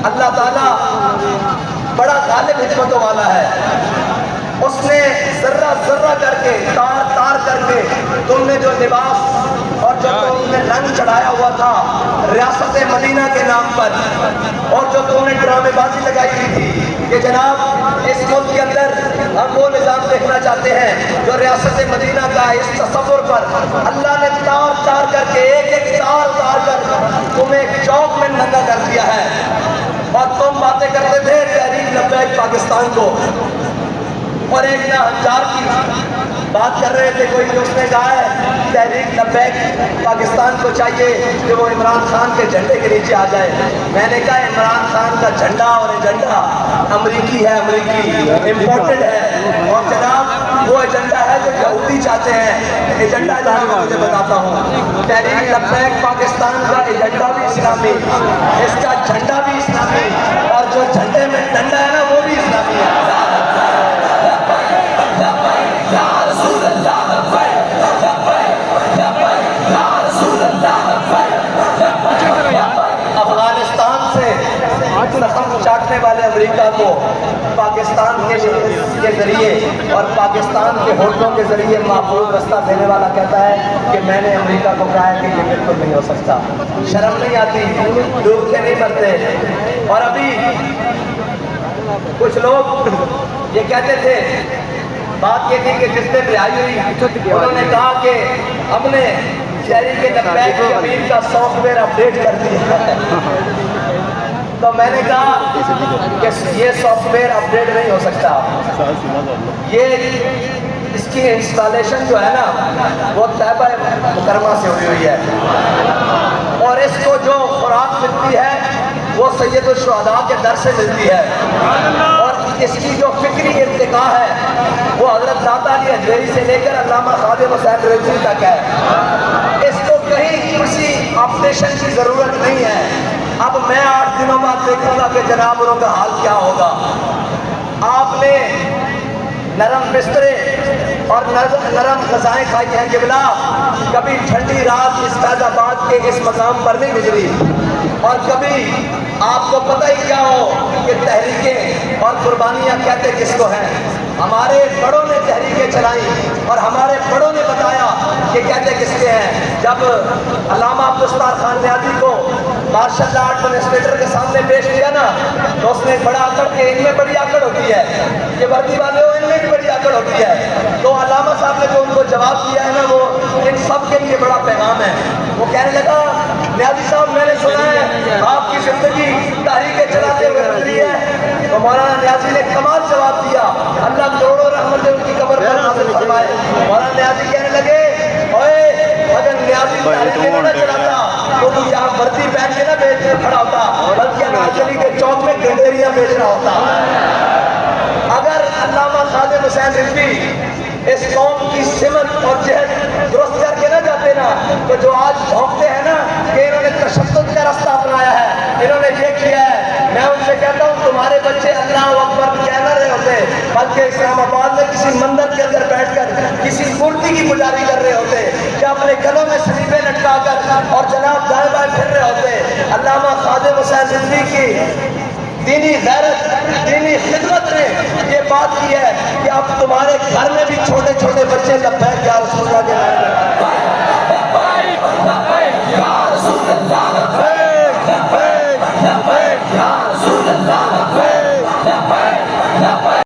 اللہ تعالیٰ بڑا غالب حکمتوں والا ہے، اس نے ذرہ ذرہ کر کے تار تار کر کے تم نے جو لباس اور جو تم نے رنگ چڑھایا ہوا تھا ریاست مدینہ کے نام پر، اور جو تم نے ڈرامے بازی لگائی ہوئی تھی کہ جناب اس ملک کے اندر ہم وہ نظام دیکھنا چاہتے ہیں جو ریاست مدینہ کا اس تصور پر اللہ نے تار تار کر کے ایک ایک تار اتار کر تمہیں ایک چوک میں ننگا کر دیا ہے، اور تم باتیں کرتے تھے تحریک لبیک پاکستان کو، اور ایک نہ ہزار کی بات کر رہے تھے کوئی جو اس نے کہا ہے تحریک لبیک پاکستان کو چاہیے کہ وہ عمران خان کے جھنڈے کے نیچے آ جائے۔ میں نے کہا عمران خان کا جھنڈا اور ایجنڈا امریکی ہے، امریکی امپورٹڈ ہے، اور جناب وہ ایجنڈا ہے جو یہودی چاہتے ہیں۔ ایجنڈا جہاں میں مجھے بتاتا ہوں، تحریک لبیک پاکستان کا ایجنڈا بھی اسلامی، اس کا جھنڈا بھی اسلامی، اور جو جھنڈے میں ڈنڈا ہے نا وہ بھی اسلامی ہے۔ افغانستان سے زخم چاٹنے والے امریکہ کو پاکستان کے ذریعے اور پاکستان کے ہوٹلوں کے ذریعے محفوظ رستہ دینے والا کہتا ہے کہ میں نے امریکہ کو کہا ہے کہ یہ بالکل نہیں ہو سکتا۔ شرم نہیں آتی، ڈوب کے نہیں مرتے۔ اور ابھی کچھ لوگ یہ کہتے تھے، بات یہ تھی کہ جس دن رہائی ہوئی انہوں نے کہا کہ ہم نے تحریک لبیک کی امیر کا سافٹ ویئر اپڈیٹ کر دیا ہے، تو میں نے کہا کہ یہ سافٹ ویئر اپڈیٹ نہیں ہو سکتا، یہ اس کی انسٹالیشن جو ہے نا وہ طیبہ مکرمہ سے ہوئی ہوئی ہے، اور اس کو جو خوراک ملتی ہے وہ سید الشہداء کے در سے ملتی ہے، اور اس کی جو فکری ارتقاء ہے وہ حضرت داتا علی حجویری سے لے کر علامہ خادم حسین رضوی تک ہے۔ اس کو کہیں کسی آپریشن کی ضرورت نہیں ہے۔ اب میں 8 دنوں بعد دیکھوں گا کہ جناب انہوں کا حال کیا ہوگا۔ آپ نے نرم بسترے اور نرم غذائیں کھائی ہیں قبلہ، کبھی ٹھنڈی رات اس فیض آباد کے اس مقام پر نہیں گزری، اور کبھی آپ کو پتہ ہی کیا ہو کہ تحریکیں اور قربانیاں کہتے کس کو ہیں۔ ہمارے بڑوں نے تحریکیں چلائیں اور ہمارے بڑوں نے بتایا کہ کہتے کس کے ہیں۔ جب علامہ عبدالستار خان نیازی کو مارشل لا ایڈمنسٹریٹر کے سامنے پیش کیا نا تو اس نے بڑا آکڑ کہ ان میں بڑی آکڑ ہوتی ہے، یہ وردی والے ہو ان میں بھی بڑی آکڑ ہوتی ہے، تو علامہ صاحب نے جو ان کو جواب دیا ہے نا وہ ان سب کے لیے بڑا پیغام ہے۔ وہ کہنے لگا نیازی صاحب میں نے سنا ہے آپ کی زندگی تحریکیں چلاتے ہوئے گزری ہے، تو مولانا نیازی نے کمال جواب دیا، اللہ کروڑوں رحمتیں ان کی قبر پر نازل فرمائے۔ مولانا نیازی کہنے لگے اوئے اگر نیازی تحریکیں نہ چلاتا تو تو یہاں وردی پہن کے نہ بیچنے کھڑا ہوتا، بلکہ اناچلی کے چوک میں گنڈیریاں بیچ رہا ہوتا۔ اگر علامہ خادم حسین رضوی اس قوم کی سمت اور جہد درست کر کے نہ جاتے نا تو جو آج بھونکتے ہیں نا کہ انہوں نے تشدد کا راستہ اپنایا ہے، انہوں نے یہ کیا ہے، میں ان سے کہتا ہوں تمہارے بچے اللہ اکبر کہہ نہ رہے ہوتے بلکہ اسلام آباد میں کسی مندر کے اندر بیٹھ کر کسی مورتی کی پجاری کر رہے ہوتے، یا اپنے گلوں میں سلیبیں لٹکا کر اور جناب دائیں بائیں پھر رہے ہوتے۔ علامہ خادم حسین رضوی کی دینی غیرت، دینی خدمت نے یہ بات کی ہے کہ اب تمہارے گھر میں بھی چھوٹے چھوٹے بچے لبیک یا رسول اللہ کے نعرے لگائیں۔